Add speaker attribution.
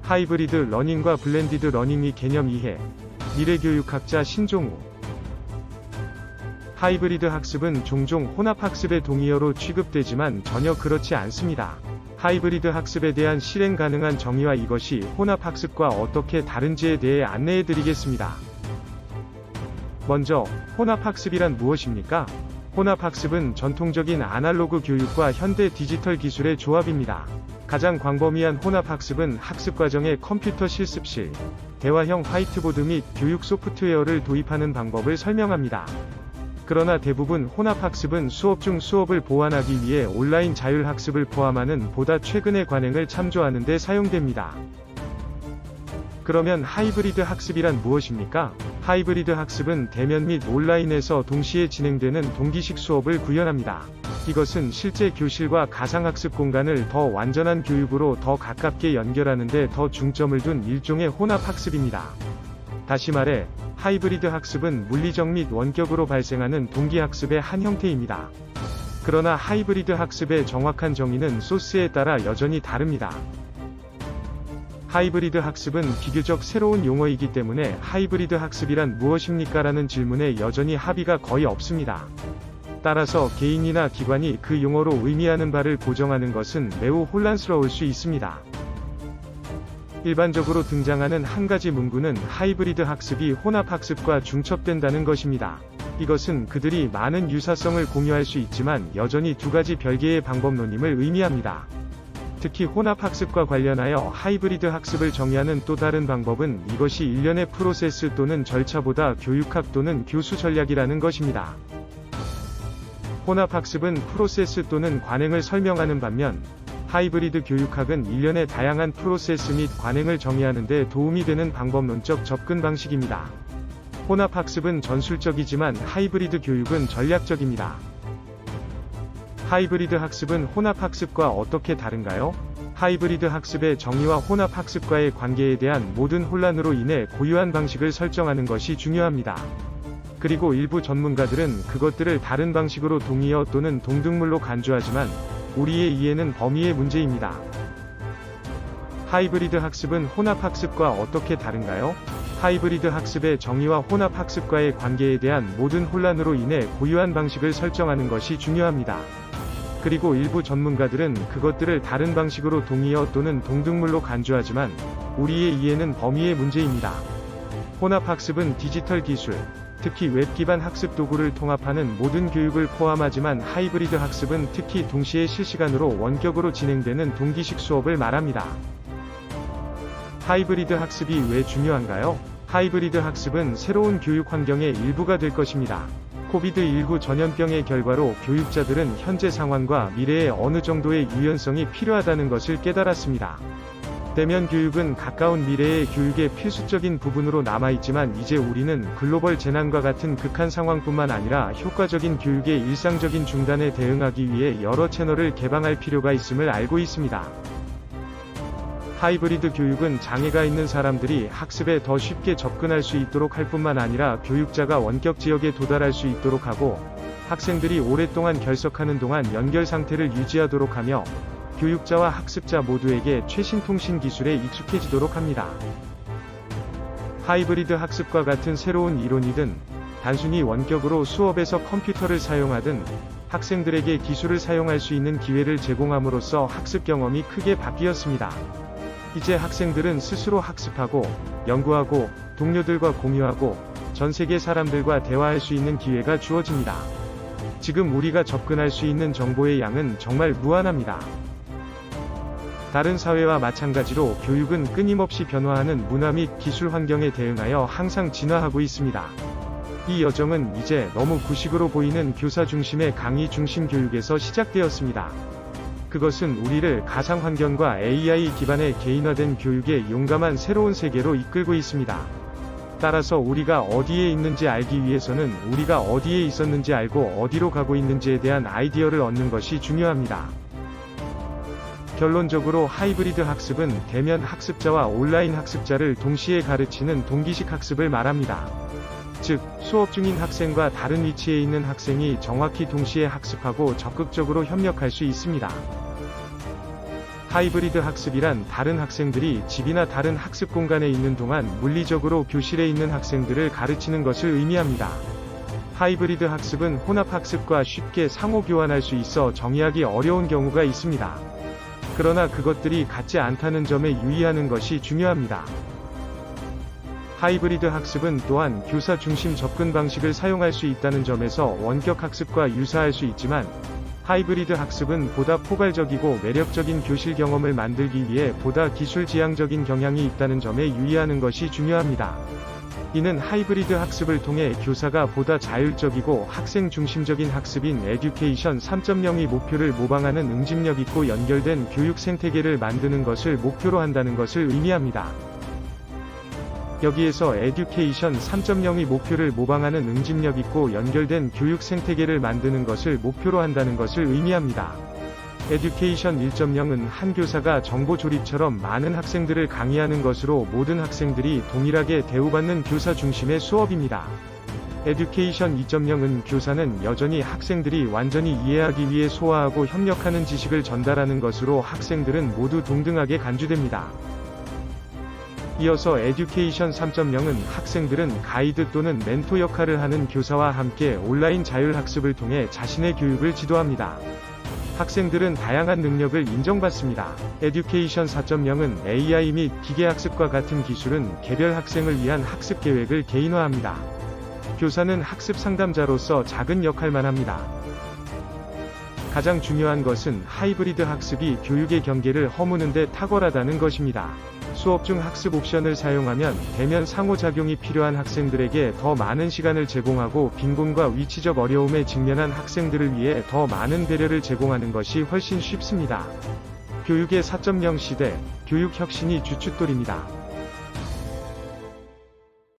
Speaker 1: 하이브리드 러닝과 블렌디드 러닝의 개념 이해. 미래교육학자 신종우. 하이브리드 학습은 종종 혼합학습의 동의어로 취급되지만 전혀 그렇지 않습니다. 하이브리드 학습에 대한 실행 가능한 정의와 이것이 혼합학습과 어떻게 다른지에 대해 안내해드리겠습니다. 먼저, 혼합학습이란 무엇입니까? 혼합학습은 전통적인 아날로그 교육과 현대 디지털 기술의 조합입니다. 가장 광범위한 혼합학습은 학습과정에 컴퓨터 실습실, 대화형 화이트보드 및 교육 소프트웨어를 도입하는 방법을 설명합니다. 그러나 대부분 혼합학습은 수업 중 수업을 보완하기 위해 온라인 자율학습을 포함하는 보다 최근의 관행을 참조하는 데 사용됩니다. 그러면 하이브리드 학습이란 무엇입니까? 하이브리드 학습은 대면 및 온라인에서 동시에 진행되는 동기식 수업을 구현합니다. 이것은 실제 교실과 가상학습 공간을 더 완전한 교육으로 더 가깝게 연결하는 데 더 중점을 둔 일종의 혼합학습입니다. 다시 말해, 하이브리드 학습은 물리적 및 원격으로 발생하는 동기학습의 한 형태입니다. 그러나 하이브리드 학습의 정확한 정의는 소스에 따라 여전히 다릅니다. 하이브리드 학습은 비교적 새로운 용어이기 때문에 하이브리드 학습이란 무엇입니까? 라는 질문에 여전히 합의가 거의 없습니다. 따라서 개인이나 기관이 그 용어로 의미하는 바를 고정하는 것은 매우 혼란스러울 수 있습니다. 일반적으로 등장하는 한 가지 문구는 하이브리드 학습이 혼합학습과 중첩된다는 것입니다. 이것은 그들이 많은 유사성을 공유할 수 있지만 여전히 두 가지 별개의 방법론임을 의미합니다. 특히 혼합학습과 관련하여 하이브리드 학습을 정의하는 또 다른 방법은 이것이 일련의 프로세스 또는 절차보다 교육학 또는 교수 전략이라는 것입니다. 혼합학습은 프로세스 또는 관행을 설명하는 반면, 하이브리드 교육학은 일련의 다양한 프로세스 및 관행을 정의하는 데 도움이 되는 방법론적 접근 방식입니다. 혼합학습은 전술적이지만 하이브리드 교육은 전략적입니다. 하이브리드 학습은 혼합학습과 어떻게 다른가요? 하이브리드 학습의 정의와 혼합학습과의 관계에 대한 모든 혼란으로 인해 고유한 방식을 설정하는 것이 중요합니다. 그리고 일부 전문가들은 그것들을 다른 방식으로 동의어 또는 동등물로 간주하지만, 우리의 이해는 범위의 문제입니다. 하이브리드 학습은 혼합학습과 어떻게 다른가요? 하이브리드 학습의 정의와 혼합학습과의 관계에 대한 모든 혼란으로 인해 고유한 방식을 설정하는 것이 중요합니다. 그리고 일부 전문가들은 그것들을 다른 방식으로 동의어 또는 동등물로 간주하지만, 우리의 이해는 범위의 문제입니다. 혼합학습은 디지털 기술, 특히 웹 기반 학습 도구를 통합하는 모든 교육을 포함하지만 하이브리드 학습은 특히 동시에 실시간으로 원격으로 진행되는 동기식 수업을 말합니다. 하이브리드 학습이 왜 중요한가요? 하이브리드 학습은 새로운 교육 환경의 일부가 될 것입니다. 코비드-19 전염병의 결과로 교육자들은 현재 상황과 미래에 어느 정도의 유연성이 필요하다는 것을 깨달았습니다. 대면 교육은 가까운 미래의 교육의 필수적인 부분으로 남아있지만 이제 우리는 글로벌 재난과 같은 극한 상황뿐만 아니라 효과적인 교육의 일상적인 중단에 대응하기 위해 여러 채널을 개방할 필요가 있음을 알고 있습니다. 하이브리드 교육은 장애가 있는 사람들이 학습에 더 쉽게 접근할 수 있도록 할 뿐만 아니라 교육자가 원격 지역에 도달할 수 있도록 하고, 학생들이 오랫동안 결석하는 동안 연결 상태를 유지하도록 하며, 교육자와 학습자 모두에게 최신 통신 기술에 익숙해지도록 합니다. 하이브리드 학습과 같은 새로운 이론이든, 단순히 원격으로 수업에서 컴퓨터를 사용하든, 학생들에게 기술을 사용할 수 있는 기회를 제공함으로써 학습 경험이 크게 바뀌었습니다. 이제 학생들은 스스로 학습하고, 연구하고, 동료들과 공유하고, 전 세계 사람들과 대화할 수 있는 기회가 주어집니다. 지금 우리가 접근할 수 있는 정보의 양은 정말 무한합니다. 다른 사회와 마찬가지로 교육은 끊임없이 변화하는 문화 및 기술 환경에 대응하여 항상 진화하고 있습니다. 이 여정은 이제 너무 구식으로 보이는 교사 중심의 강의 중심 교육에서 시작되었습니다. 그것은 우리를 가상 환경과 AI 기반의 개인화된 교육의 용감한 새로운 세계로 이끌고 있습니다. 따라서 우리가 어디에 있는지 알기 위해서는 우리가 어디에 있었는지 알고 어디로 가고 있는지에 대한 아이디어를 얻는 것이 중요합니다. 결론적으로 하이브리드 학습은 대면 학습자와 온라인 학습자를 동시에 가르치는 동기식 학습을 말합니다. 즉, 수업 중인 학생과 다른 위치에 있는 학생이 정확히 동시에 학습하고 적극적으로 협력할 수 있습니다. 하이브리드 학습이란 다른 학생들이 집이나 다른 학습 공간에 있는 동안 물리적으로 교실에 있는 학생들을 가르치는 것을 의미합니다. 하이브리드 학습은 혼합 학습과 쉽게 상호 교환할 수 있어 정의하기 어려운 경우가 있습니다. 그러나 그것들이 같지 않다는 점에 유의하는 것이 중요합니다. 하이브리드 학습은 또한 교사 중심 접근 방식을 사용할 수 있다는 점에서 원격 학습과 유사할 수 있지만, 하이브리드 학습은 보다 포괄적이고 매력적인 교실 경험을 만들기 위해 보다 기술 지향적인 경향이 있다는 점에 유의하는 것이 중요합니다. 이는 하이브리드 학습을 통해 교사가 보다 자율적이고 학생 중심적인 학습인 에듀케이션 3.0의 목표를 모방하는 응집력 있고 연결된 교육 생태계를 만드는 것을 목표로 한다는 것을 의미합니다. 여기에서 에듀케이션 3.0의 목표를 모방하는 응집력 있고 연결된 교육 생태계를 만드는 것을 목표로 한다는 것을 의미합니다. 에듀케이션 1.0은 한 교사가 정보 조립처럼 많은 학생들을 강의하는 것으로 모든 학생들이 동일하게 대우받는 교사 중심의 수업입니다. 에듀케이션 2.0은 교사는 여전히 학생들이 완전히 이해하기 위해 소화하고 협력하는 지식을 전달하는 것으로 학생들은 모두 동등하게 간주됩니다. 이어서 에듀케이션 3.0은 학생들은 가이드 또는 멘토 역할을 하는 교사와 함께 온라인 자율학습을 통해 자신의 교육을 지도합니다. 학생들은 다양한 능력을 인정받습니다. 에듀케이션 4.0은 AI 및 기계학습과 같은 기술은 개별 학생을 위한 학습 계획을 개인화합니다. 교사는 학습 상담자로서 작은 역할만 합니다. 가장 중요한 것은 하이브리드 학습이 교육의 경계를 허무는 데 탁월하다는 것입니다. 수업 중 학습 옵션을 사용하면 대면 상호작용이 필요한 학생들에게 더 많은 시간을 제공하고 빈곤과 위치적 어려움에 직면한 학생들을 위해 더 많은 배려를 제공하는 것이 훨씬 쉽습니다. 교육의 4.0 시대, 교육 혁신이 주춧돌입니다.